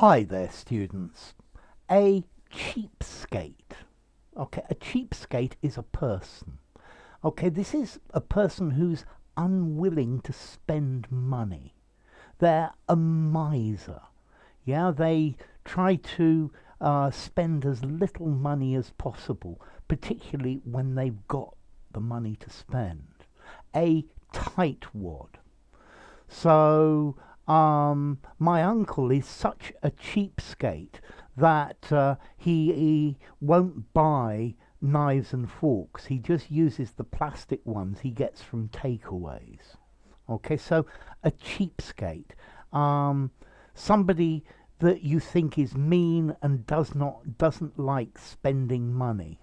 Hi there, students. A cheapskate. Okay, a cheapskate is a person. Okay, this is a person who's unwilling to spend money. They're a miser. Yeah, they try to spend as little money as possible, particularly when they've got the money to spend. A tightwad. So my uncle is such a cheapskate that he won't buy knives and forks. He just uses the plastic ones he gets from takeaways. Okay, so a cheapskate, somebody that you think is mean and doesn't like spending money.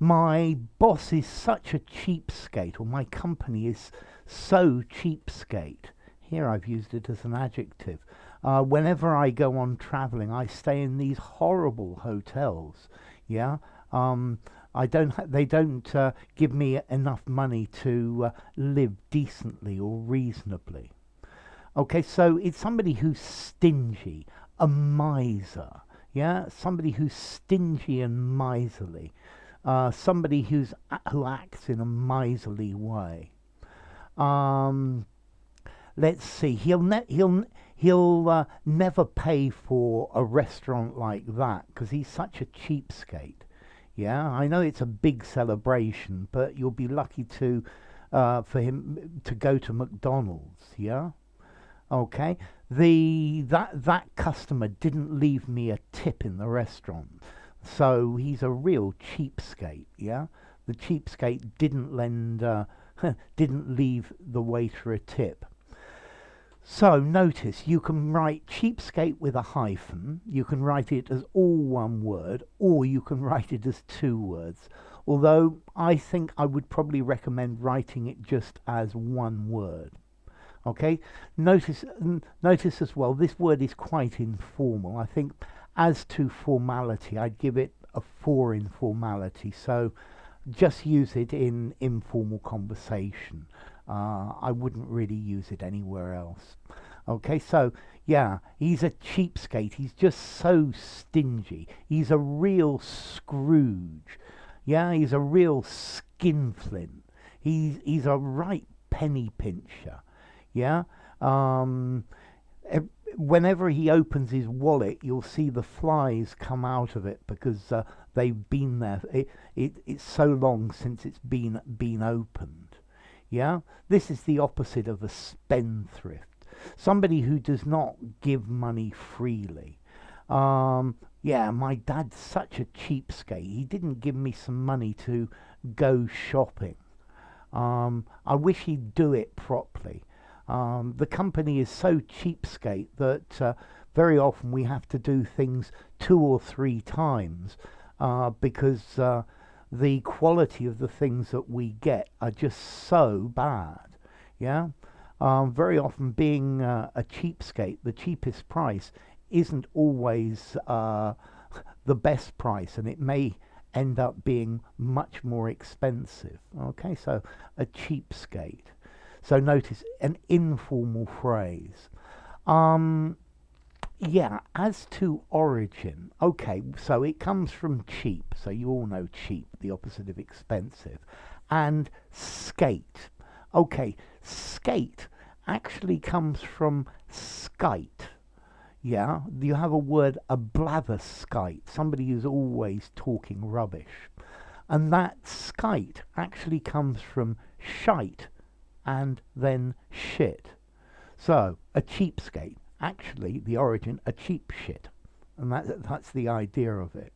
My boss is such a cheapskate, or my company is so cheapskate. Here I've used it as an adjective. Whenever I go on traveling, I stay in these horrible hotels. Yeah, they don't give me enough money to live decently or reasonably. Okay, so it's somebody who's stingy, a miser. Yeah, somebody who's stingy and miserly. Somebody who acts in a miserly way. Um, let's see. He'll never pay for a restaurant like that because he's such a cheapskate. Yeah, I know it's a big celebration, but you'll be lucky to for him to go to McDonald's. Yeah. Okay. That customer didn't leave me a tip in the restaurant. So he's a real cheapskate, yeah? The cheapskate didn't leave the waiter a tip. So notice you can write cheapskate with a hyphen, you can write it as all one word, or you can write it as two words. Although I think I would probably recommend writing it just as one word. Okay, notice as well, this word is quite informal. I think as to formality, I'd give it a 4 in formality. So just use it in informal conversation. I wouldn't really use it anywhere else. Okay, so yeah, he's a cheapskate. He's just so stingy. He's a real Scrooge. Yeah, he's a real skinflint. He's a right penny pincher. Yeah. Whenever he opens his wallet, you'll see the flies come out of it because they've been there. It's so long since it's been opened. Yeah. This is the opposite of a spendthrift. Somebody who does not give money freely. Yeah, my dad's such a cheapskate. He didn't give me some money to go shopping. I wish he'd do it properly. The company is so cheapskate that very often we have to do things 2 or 3 times because the quality of the things that we get are just so bad. Yeah, very often being a cheapskate, the cheapest price isn't always the best price, and it may end up being much more expensive. Okay, so a cheapskate. So notice an informal phrase. Yeah, as to origin, okay, so it comes from cheap. So you all know cheap, the opposite of expensive. And skate. Okay, skate actually comes from skite. Yeah, you have a word, a blatherskite, somebody who's always talking rubbish. And that skite actually comes from shite and then shit. So a cheapskate, actually the origin, a cheap shit. And that's the idea of it.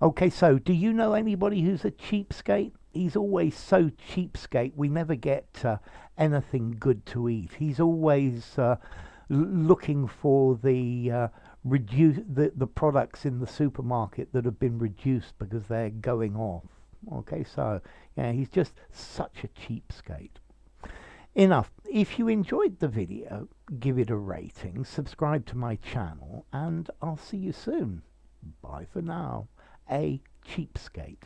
Okay, so do you know anybody who's a cheapskate? He's always so cheapskate, we never get anything good to eat. He's always looking for the the products in the supermarket that have been reduced because they're going off. Okay, so yeah, he's just such a cheapskate. Enough. If you enjoyed the video, give it a rating, subscribe to my channel, and I'll see you soon. Bye for now. A cheapskate.